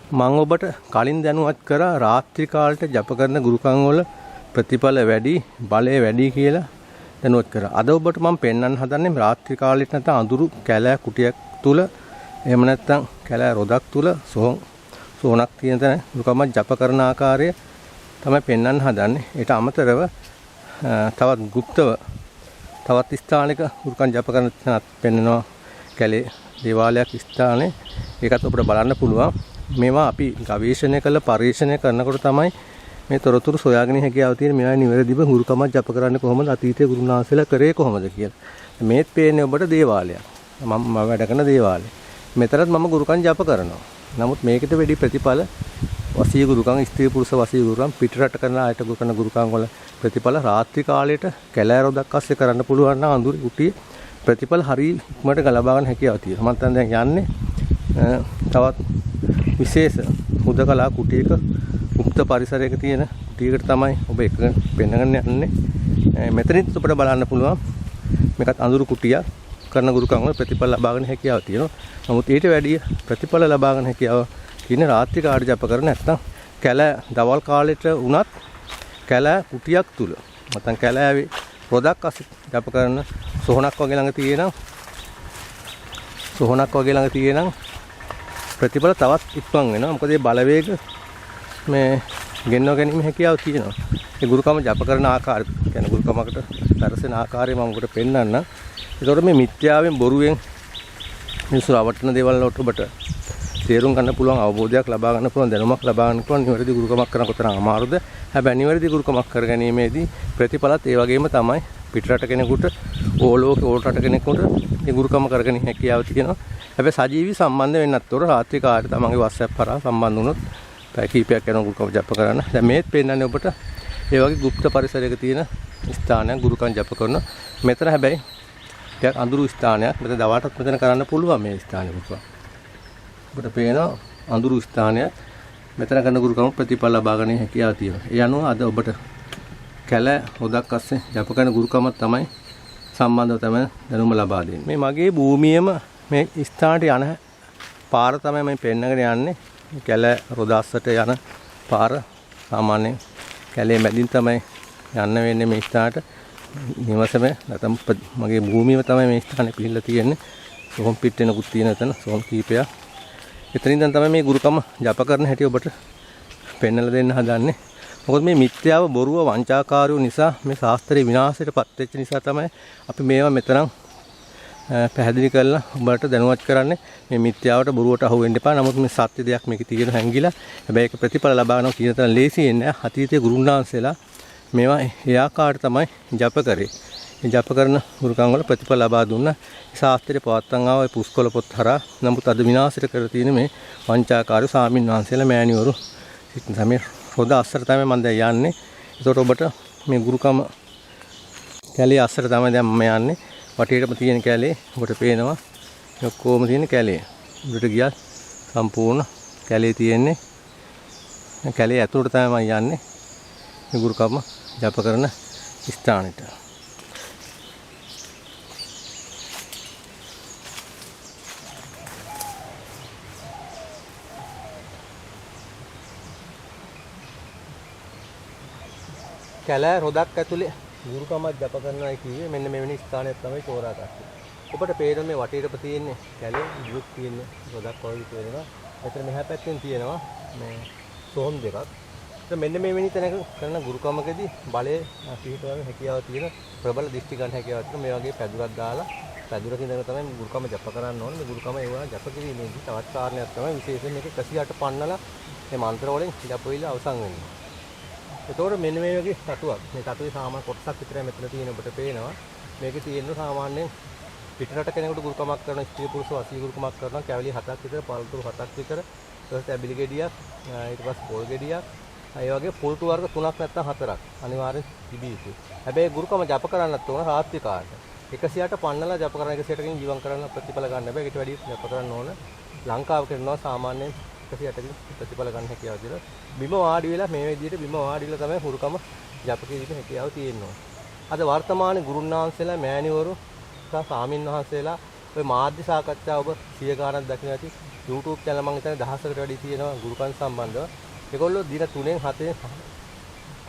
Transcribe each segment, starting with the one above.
මම ඔබට කලින් දැනුවත් කරා රාත්‍රී කාලයට ජප කරන ගුරුකම් වල ප්‍රතිඵල වැඩි, බලය වැඩි කියලා දැනුවත් කරා. අද ඔබට මම පෙන්වන්න හදන්නේ රාත්‍රී කාලෙට නැත්නම් අඳුරු කැලෑ කුටියක් තුල එහෙම නැත්නම් කැලෑ රොදක් තුල සෝනක් තියෙන තැන ගුරුකම් ජප කරන ආකාරය තමයි පෙන්වන්න හදන්නේ. ඊට අමතරව තවත් গুপ্তව තවත් ස්ථානික ගුරුකම් ජප කරන තැනක් පෙන්වනවා. කැලේ දේවාලයක් ස්ථානේ ඒකත් අපිට බලන්න පුළුවන්. මේවා අපි ගවේෂණය කළ පරීක්ෂණය කරනකොට තමයි මේ තොරතුරු සොයාගෙන හැකියාව තියෙන මේවා නිවැරදිව ගුරුකමක් ජප කරන්නේ කොහොමද අතීතයේ ගුරුනාන්සේලා කරේ කොහොමද කියලා. මේත් පේන්නේ ඔබට දේවාලයක්. මම වැඩ කරන දේවාලය. මෙතනත් මම ගුරුකම් ජප කරනවා. නමුත් මේකට වැඩි ප්‍රතිඵල වසී ගුරුකම් ස්ත්‍රී පුරුෂ වසී ගුරුකම් පිටරට කරන ආයත කරන ගුරුකම් වල ප්‍රතිඵල රාත්‍රී කාලයට කැලෑ රොදක් අස්සේ කරන්න පුළුවන් නම් අඳුරු කුටියේ ප්‍රතිඵල හරිය ඉක්මනට ගලවා ගන්න හැකියාව තියෙනවා. මම දැන් යන්නේ තවත් විශේෂ හුදකලා කුටියක උක්ත පරිසරයක තියෙන කුටියකට තමයි ඔබ එක පෙන්වන්න යන්නේ. මෙතනින් ඔබට බලන්න පුළුවන් මේකත් අඳුරු කුටියක් කරන ගුරුකම් වල ප්‍රතිඵල ලබා ගන්න හැකියාව තියෙනවා. නමුත් ඊට වැඩිය ප්‍රතිඵල ලබා ගන්න හැකියාව තියෙන රාත්‍රී කාර්ය ජප කර නැත්නම් කැලෑ දවල් කාලෙට වුණත් කැලෑ කුටියක් තුල නැත්නම් කැලෑවේ රොදක් අස්සේ ජප කරන සොහනක් වගේ ළඟ තියෙනම් ප්‍රතිඵල තවත් ඉක්මන් වෙනවා. මොකද මේ බලවේග මේ ගෙන්ව ගැනීම හැකියාව තියෙනවා. ඒ ගුරුකම ජප කරන ආකාරය කියන්නේ ගුරුකමකට දර්ශන ආකාරය මම ඔබට පෙන්නන්නම්. ඒතකොට මේ මිත්‍යාවෙන් බොරුවෙන් මිනිස්සු රවට්ටන දේවල් වලට ඔබට තේරුම් ගන්න පුළුවන් අවබෝධයක් ලබා ගන්න පුළුවන් දැනුමක් ලබා ගන්න පුළුවන් නිවැරදි ගුරුකමක් කරන කොතරම් අමාරුද. හැබැයි නිවැරදි ගුරුකමක් කර ගැනීමේදී ප්‍රතිඵලත් ඒ වගේම තමයි. පිටරට කෙනෙකුට ඕලෝක ඕල්රට කෙනෙකුට මේ ගුරුකම කරගෙන හැකියාව තියෙනවා. හැබැයි සජීවී සම්බන්ධ වෙන්නත් උර රාත්‍රී කාලේ තමන්ගේ WhatsApp කරා සම්බන්ධ වුණොත් පැය කීපයක් යන ගුරුකම ජප කරන්න. දැන් මේත් පෙන්නන්නේ ඔබට ඒ වගේ গুপ্ত පරිසරයක තියෙන ස්ථානයක් ගුරුකම් ජප කරන. මෙතන හැබැයි ටිකක් අඳුරු ස්ථානයක්. මෙතන දවල්ටත් මෙතන කරන්න පුළුවන් මේ ස්ථානෙ ගුරුකම්. ඔබට පේනවා අඳුරු ස්ථානයක්. මෙතන කරන ගුරුකම ප්‍රතිඵල ලබා ගන්න හැකියාව තියෙනවා. ඒ අනුව අද ඔබට කැලෑ හොදක් අස්සේ ජප කරන ගුරුකම තමයි සම්බන්ධව තමයි දැනුම ලබා දෙන්නේ. මේ මගේ භූමියේම මේ ස්ථානට යන පාර තමයි මම පෙන්නගෙන යන්නේ. කැලෑ රොද අස්සට යන පාර සාමාන්‍යයෙන් කැලේ මැදින් තමයි යන්න වෙන්නේ මේ ස්ථානට. නිවසම නැත්නම් මගේ භූමියම තමයි මේ ස්ථානේ පිහිල්ලා තියෙන්නේ. සෝම් පිටේනකුත් තියෙන එතන සෝම් කීපයක්. එතනින් දැන් තමයි මේ ගුරුකම ජප කරන හැටි ඔබට පෙන්නලා දෙන්න හදන්නේ. මොකද මේ මිත්‍යාව බොරුව වංචාකාරයෝ නිසා මේ ශාස්ත්‍රයේ විනාශයටපත් වෙච්ච නිසා තමයි අපි මේවා මෙතරම් පැහැදිලි කරලා ඔබට දැනුවත් කරන්නේ. මේ මිත්‍යාවට බොරුවට අහු වෙන්න එපා. නමුත් මේ සත්‍ය දෙයක් මේකේ තියෙන හැංගිලා හැබැයි ඒක ප්‍රතිඵල ලබා ගන්න කියන තරම් ලේසියෙන් නෑ. අතීතයේ ගුරුනාන්සේලා මේවා ඒ ආකාරයට තමයි ජප කරේ. මේ ජප කරන ගුරුකම් වල ප්‍රතිඵල ලබා දුන්නා. ශාස්ත්‍රයේ පවත්තන් ආවා පුස්කොළ පොත් හරහා. නමුත් අද විනාශයට කර තියෙන මේ වංචාකාරයෝ සාමින් වහන්සේලා මෑණිවරු තමයි හොද අස්සට තමයි මම දැන් යන්නේ. ඒකට ඔබට මේ ගුරුකම කැලේ අස්සට තමයි දැන් මම යන්නේ. වටේටම තියෙන කැලේ ඔබට පේනවා. ඔක්කොම තියෙන කැලේ. උඩට ගියත් සම්පූර්ණ කැලේ තියෙන්නේ. කැලේ ඇතුළට තමයි මම යන්නේ. මේ ගුරුකම ජප කරන ස්ථානෙට. කැලෑ රොදක් ඇතුලේ ගුරුකමක් ජප කරනවා කිව්වේ මෙන්න මෙවැනි ස්ථානයක් තමයි තෝරාගත්තේ. ඔබට පේන මේ වටේට තියෙන්නේ කැලේ ඉදුක් තියෙන රොදක් වගේ තියෙනවා. එතන මෙහා පැත්තෙන් තියෙනවා මේ සෝම් දෙකක්. මෙන්න මෙවැනි තැනක කරන ගුරුකමකදී බලයේ පිහිටවන හැකියාව තියෙන ප්‍රබල දෘෂ්ටි ගන්න හැකියාව තියෙන මේ වගේ පැදුරක් දාලා පැදුරකින් ඉඳන් තමයි ගුරුකම ජප කරන්න ඕනේ. මේ ගුරුකම ඒවා ජප කිරීමේදී තවත් කාරණයක් තමයි විශේෂයෙන් මේක 108 පන්නලා මේ මන්ත්‍ර වලින් ජප වෙලා අවසන් වෙන්නේ. ඒතකොට මෙන්න මේ වගේ තටුවක්. මේ තටුවේ සාමාන්‍ය කොටසක් විතරයි මෙතන තියෙන ඔබට පේනවා. මේකේ තියෙන සාමාන්‍යයෙන් පිටරට කෙනෙකුට ගුරුකමක් කරන ස්ත්‍රී පුරුෂ වසී ගුරුකමක් කරනවා. කැවිලි 7ක් විතර, පළතුරු 7ක් විතර, ඊට පස්සේ ඇබිලි ගෙඩියක්, ඊට පස්සේ පොල් ගෙඩියක්, ඒ වගේ පුල්ටු වර්ග 3ක් නැත්නම් 4ක් අනිවාර්යෙන් තිබිය යුතුයි. හැබැයි ගුරුකම ජප කරන්නත් ඕන රාත්‍රී කාලේ. 108 පන්නලා ජප කරන 108කින් ජීවම් කරන්න ප්‍රතිඵල ගන්න බෑ. ඊට වැඩි ජප කරන්න ඕන. ලංකාව කරනවා සාමාන්‍යයෙන් 108කින් ප්‍රතිඵල ගන්න හැකියාව තියෙනවා. බිම වාඩි වෙලා මේ විදිහට බිම වාඩි වෙලා තමයි ගුරුකම ජප කිරීමේ හැකියාව තියෙනවා. අද වර්තමානයේ ගුරුන්වහන්සේලා මෑණිවරු සහ සාමින් වහන්සේලා ඔය මාධ්‍ය සාකච්ඡා ඔබ 100 ගාණක් දකින්න ඇති YouTube channel මම හිතන්නේ 1000කට වැඩි තියෙනවා ගුරුකම් සම්බන්ධව. ඒගොල්ලෝ දින 3න් 7න්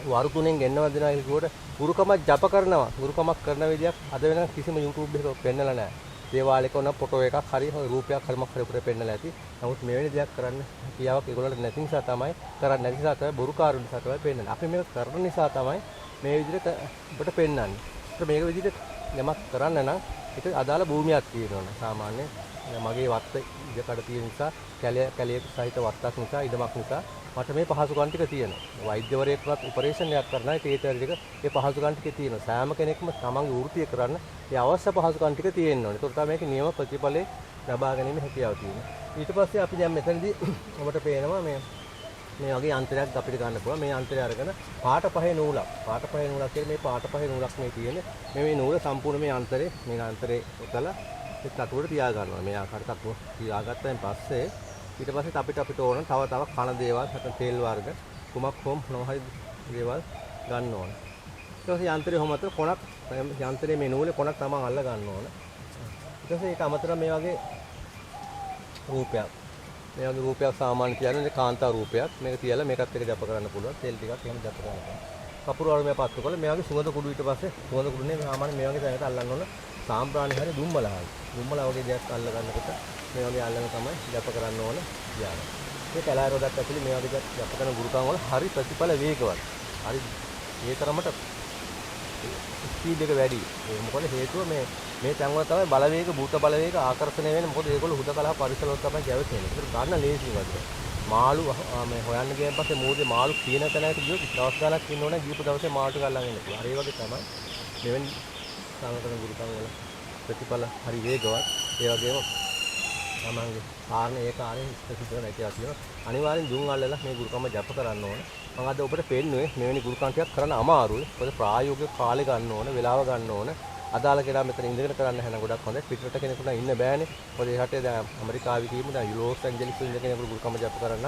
වරු 3න් ගෙන්නව දෙනවා කිව්වට ගුරුකමක් ජප කරනවා. ගුරුකමක් කරන විදියක් අද වෙනකන් කිසිම YouTube එකක පෙන්නලා නැහැ. දේවාලයක වුණ ෆොටෝ එකක් හරි රූපයක් හරිමක් හරි උඩ පෙන්නලා ඇති. නමුත් මෙවැනි දෙයක් කරන්න කියාවක් ඒගොල්ලන්ට නැති නිසා තමයි කරන්නේ නැති නිසා තමයි බොරුකාරු නිසා තමයි පෙන්නන්නේ. අපි මේක කරන නිසා තමයි මේ විදිහට ඔබට පෙන්නන්නේ. ඒත් මේක විදිහට යමක් කරන්න නම් ඒක අදාළ භූමියක් තියෙනවා. සාමාන්‍ය මගේ වත්ත ඉඩකඩ තියෙන නිසා කැලේ සහිත වත්තක් නිසා ඉඩමක් නිසා මට මේ පහසුකම් ටික තියෙනවා. වෛද්‍යවරයෙක්වත් ඔපරේෂන් එකක් කරනවා ඒ ටික ඒ පහසුකම් ටික තියෙනවා. සෑම කෙනෙක්ම තමන්ගේ වෘත්තිය කරන්න ඒ අවශ්‍ය පහසුකම් ටික තියෙන්න ඕනේ. ඒකට තමයි මේකේ නියම ප්‍රතිඵලේ ලබා ගැනීම හැකියාව තියෙන්නේ. ඊට පස්සේ අපි දැන් මෙතනදී ඔබට පේනවා මේ වගේ යන්ත්‍රයක් අපිට ගන්න පුළුවන්. මේ යන්ත්‍රය අරගෙන පාට පහේ නූලක්. පාට පහේ නූලක් කියන්නේ මේ පාට පහේ නූලක් මේ තියෙන්නේ. මේ නූල සම්පූර්ණ මේ යන්ත්‍රේ උතලා ඒ තටුවට තියා ගන්නවා. මේ ආකාරයට තටුව තියාගත්තයින් පස්සේ ඊට පස්සේ අපිට ඕන තව කන දේවල් නැත්නම් තෙල් වර්ග කුමක් හොම් මොනවහරි දේවල් ගන්න ඕන. ඊට පස්සේ යන්ත්‍රයේ හොම අතර කොනක් යන්ත්‍රයේ මේ නූලේ කොනක් තමන් අල්ල ගන්න ඕන. ඊට පස්සේ ඒක අමතරව මේ වගේ රූපයක්. මේ වගේ රූපයක් සාමාන්‍ය කියන්නේ කාන්තා රූපයක්. මේක තියලා මේකත් එක්ක ජප කරන්න පුළුවන්. තෙල් ටිකක් එහෙම ජප කරන්න පුළුවන්. කපුරු වල මේ පත්තු කරලා මේ වගේ සුවඳ කුඩු ඊට පස්සේ සුවඳ කුඩුනේ සාමාන්‍ය මේ වගේ තැනකට අල්ලන්න ඕන. සාම්ප්‍රාණි හරි දුම්මල හරි. දුම්මල වගේ දෙයක් අල්ල ගන්නකොට මේ වගේ අල්ලන තමයි ජප කරන්න ඕන කියන්නේ. මේ කැලෑ රොඩක් ඇතුලේ මේ වගේ ජප කරන ගුරුකම් වල හරි ප්‍රතිඵල වේගවත්. හරි මේ තරමට ස්පීඩ් එක වැඩි. ඒ මොකද හේතුව මේ තැන් වල තමයි බලවේග භූත බලවේග ආකර්ෂණය වෙන්නේ. මොකද ඒගොල්ලෝ හුදකලා පරිසර වල තමයි ගැවෙන්නේ. ඒක ගන්න ලේසි වගේ. මාළු මේ හොයන්න ගියන් පස්සේ මූදේ මාළු කියන තැනකට ගියොත් දවස් ගාණක් ඉන්න ඕනේ. ගියපු දවසේ මාළු ගල්ලන් එන්න පුළුවන්. ඒ වගේ තමයි මෙවැනි සාමකරන ගුරුකම් වල ප්‍රතිඵල හරි වේගවත්. ඒ වගේම තමන්ගේ කාරණේ ඒ කාර්යයෙන් ඉස්පිත නැතිව තියෙනවා. අනිවාර්යෙන් දුම් අල්ලලා මේ ගුරුකම ජප කරන්න ඕන. මම අද ඔබට පෙන්නුවේ මෙවැනි ගුරුකම් ටිකක් කරන්න අමාරුයි. මොකද ප්‍රායෝගික කාලය ගන්න ඕන, වෙලාව ගන්න ඕන. අදාළ කෙනා මෙතන ඉඳගෙන කරන්න හැන ගොඩක් හොඳයි. පිටරට කෙනෙකුට ඉන්න බෑනේ. මොකද ඒ රටේ දැන් ඇමරිකාවේ කියමු දැන් ලොස් ඇන්ජලිස් වල ඉන්න කෙනෙකුට ගුරුකම ජප කරන්න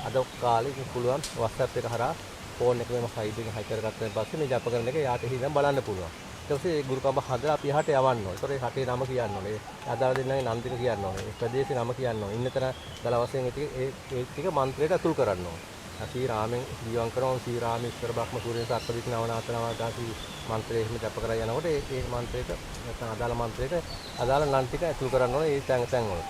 අද කාලේ පුළුවන් WhatsApp එක හරහා ෆෝන් එකේම සයිඩ් එකෙන් හයි කරගත්තාන් පස්සේ මේ ජප කරන එක යාට හිතන් බලන්න පුළුවන්. ඊට පස්සේ ඒ ගුරුකම හදලා අපි එහාට යවන්න ඕනේ. ඒතකොට ඒ රටේ නම කියන්න ඕනේ. අදාළ දෙන්නගේ නම් ටික කියන්න ඕනේ. ඒ ප්‍රදේශේ නම කියන්න ඕනේ. ඉන්න තැන දල වශයෙන් ඒ ටික මන්ත්‍රයට අතුල් කරන්න ඕනේ. අපි රාමෙන් ජීවම් කරනවා සී රාම ඉස්තර බ්‍රහ්ම සූර්ය සක්පදික් නවනාතනවා ගාසි මන්ත්‍රය එහෙම ජප කරලා යනකොට ඒ මන්ත්‍රයට නැත්නම් අදාළ මන්ත්‍රයට අදාළ නම් ටික අතුල් කරන්න ඕනේ ඒ තැන් වල.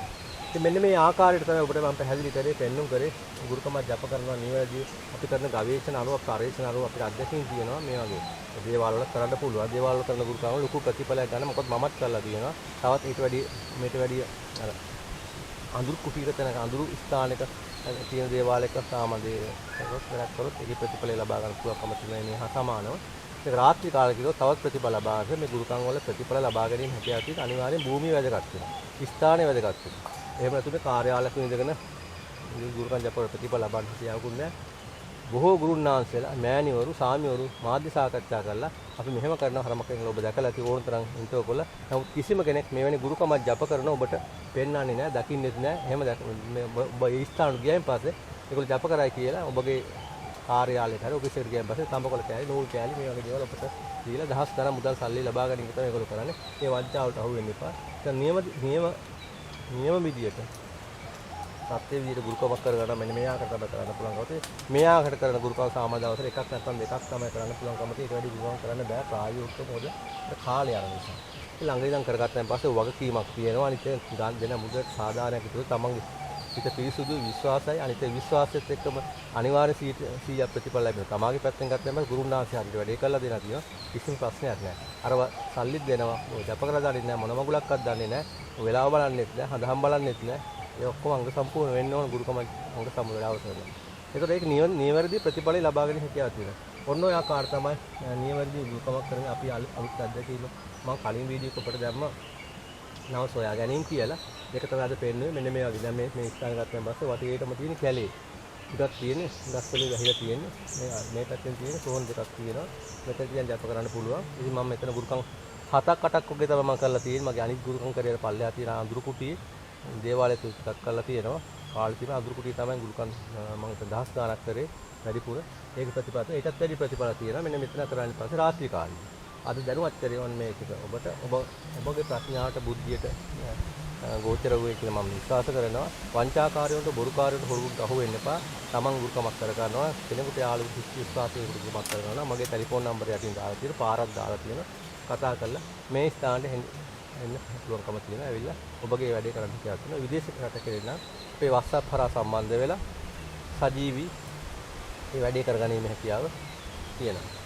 ඉතින් මෙන්න මේ ආකාරයට තමයි ඔබට මම පැහැදිලි කරේ පෙන්눔 කරේ ගුරුකම ජප කරනවා නිවැරදිව අපි කරන ගවේෂණ අනුව පරීක්ෂණ අනුව අපිට අත්දැකීම් තියෙනවා මේ වගේ දේවල් වල කරන්න පුළුවන් දේවල් වල කරන ගුරුකම ලොකු ප්‍රතිඵලයක් ගන්න මොකද මමත් කරලා තියෙනවා තවත් ඊට වැඩි අර අඳුරු කුටීර තැනක අඳුරු ස්ථානයක තියෙන දේවාලයක සාමදේ කරොත් කරොත් ඒකේ ප්‍රතිඵල ලබා ගන්න පුළුවන්කම තියෙන මේ හා සමානව ඒක රාත්‍රී කාලේ කිව්වොත් තවත් ප්‍රතිඵල ලබා ගන්න මේ ගුරුකම් වල ප්‍රතිඵල ලබා ගැනීම හැකියාව තියෙන අනිවාර්යෙන් භූමිය වැදගත් වෙනවා ස්ථානය වැදගත් වෙනවා එහෙම නැතුව කාර්යාලයක ඉඳගෙන ගුරුකම් ජප ප්‍රතිඵල ලබන්න තියාගුණ නැහැ බොහෝ ගුරුන්වහන්සේලා මෑණිවරු සාමිවරු මාධ්‍ය සාකච්ඡා කරලා අපි මෙහෙම කරන හරමකෙන් ඔබ දැකලා ඇති ඕන තරම් ඉන්ටර්කොල නමුත් කිසිම කෙනෙක් මෙවැනි ගුරුකමක් ජප කරන ඔබට පෙන්වන්නේ නැහැ දකින්නෙත් නැහැ එහෙම ඔබ ඒ ස්ථානට ගියයින් පස්සේ ඒගොල්ලෝ ජප කරයි කියලා ඔබගේ කාර්යාලයට හරි ඔෆිස් එකට ගියන් පස්සේ තඹකොළ කෑලි නූල් කෑලි මේ වගේ දේවල් ඔබට දීලා දහස් ගණන් මුදල් සල්ලි ලබා ගැනීම තමයි ඒගොල්ලෝ කරන්නේ ඒ වංචාවට අහු වෙන්න එපා ඒක නියම විදියට සත්‍ය විදියට ගුරුකමක් කරගන්න මෙන්න මේ ආකාරයට තමයි කරන්න පුළුවන් කවතේ මේ ආකාරයට කරන ගුරුකම සාමාන්‍ය දවසට එකක් නැත්නම් දෙකක් තමයි කරන්න පුළුවන්කම තියෙන්නේ ඒක වැඩි ගුරුකම් කරන්න බෑ ප්‍රායෝගිකව මොකද කාලය යන නිසා ළඟ ඉඳන් කරගත්තාන් පස්සේ වගකීමක් තියෙනවා අනිත් ගන්න දෙන මුදල් සාධාරණයක් විතර තමන්ගේ හිත පිරිසුදු විශ්වාසයි අනිත් විශ්වාසයත් එක්කම අනිවාර්ය 100% ප්‍රතිඵල ලැබෙනවා තමාගේ පැත්තෙන් ගත්තම ගුරුනාංශය හරියට වැඩේ කරලා දෙනවා තියෙනවා කිසිම ප්‍රශ්නයක් නැහැ අර සල්ලිත් දෙනවා ජප කරලා දාන්නේ නැහැ මොන මගුලක්වත් දන්නේ නැහැ වෙලාව බලන්නෙත් නැහැ හදහම් බලන්නෙත් නැහැ ඒ ඔක්කොම අංග සම්පූර්ණ වෙන්න ඕන ගුරුකම අංග සම්පූර්ණ අවශ්‍යයි. ඒකට ඒක නිවැරදි ප්‍රතිඵල ලබා ගැනීම හැකියාව තියෙනවා. ඔන්න ඔය ආකාර තමයි නිවැරදි ගුරුකමක් කරන්නේ අපි අලුත් අත්දැකීම මම කලින් වීඩියෝ එකකට දැම්ම නව සොයා ගැනීම කියලා. ඒක තමයි අද පෙන්වන්නේ මෙන්න මේ වගේ. දැන් මේ ස්ථාන ගත්තන් පස්සේ වටේටම තියෙන කැලේ. ටිකක් තියෙන්නේ ගස් වලින් වැහිලා තියෙන්නේ. මේ පැත්තෙන් තියෙන සෝන් දෙකක් තියෙනවා. මෙතන තියන් ජප කරන්න පුළුවන්. ඉතින් මම මෙතන ගුරුකම් 7ක් 8ක් වගේ තමයි මම කරලා තියෙන්නේ. මගේ අනිත් ගුරුකම් කරේ පල්ලෙහා තියෙන අඳුරු කුටියේ දේවාලය තුනක් කරලා තියෙනවා. කාලේ තියෙන අඳුරු කුටිය තමයි ගුරුකම් මම දහස් ගාණක් කරේ වැඩිපුර. ඒක ප්‍රතිපද ඒකත් වැඩි ප්‍රතිඵල තියෙනවා. මෙන්න මෙතන කරාන් පස්සේ රාත්‍රී කාලේ. අද දැනුවත් කරේ වань මේක. ඔබට ඔබගේ ප්‍රඥාවට බුද්ධියට ගෝචර වූයේ කියලා මම විශ්වාස කරනවා. වංචාකාරයන්ට බොරුකාරයන්ට හොරුන්ට අහු වෙන්න එපා. තමන් ගුරුකමක් කර ගන්නවා. කෙනෙකුට යාළුවෙකුට විශ්වාසයෙන් ගුරුකමක් කර ගන්නවා. මගේ ටෙලිෆෝන් නම්බරය යටින් දාලා තියෙනවා. පාරක් දාලා තියෙනවා. කතා කරලා මේ ස්ථානට එන්න පුළුවන්කම තියෙනවා. ඇවිල්ලා ඔබගේ වැඩේ කරන්න කියලා තියෙනවා. විදේශ රටක ඉන්න අපේ WhatsApp හරහා සම්බන්ධ වෙලා සජීවී මේ වැඩේ කරගැනීමේ හැකියාව තියෙනවා.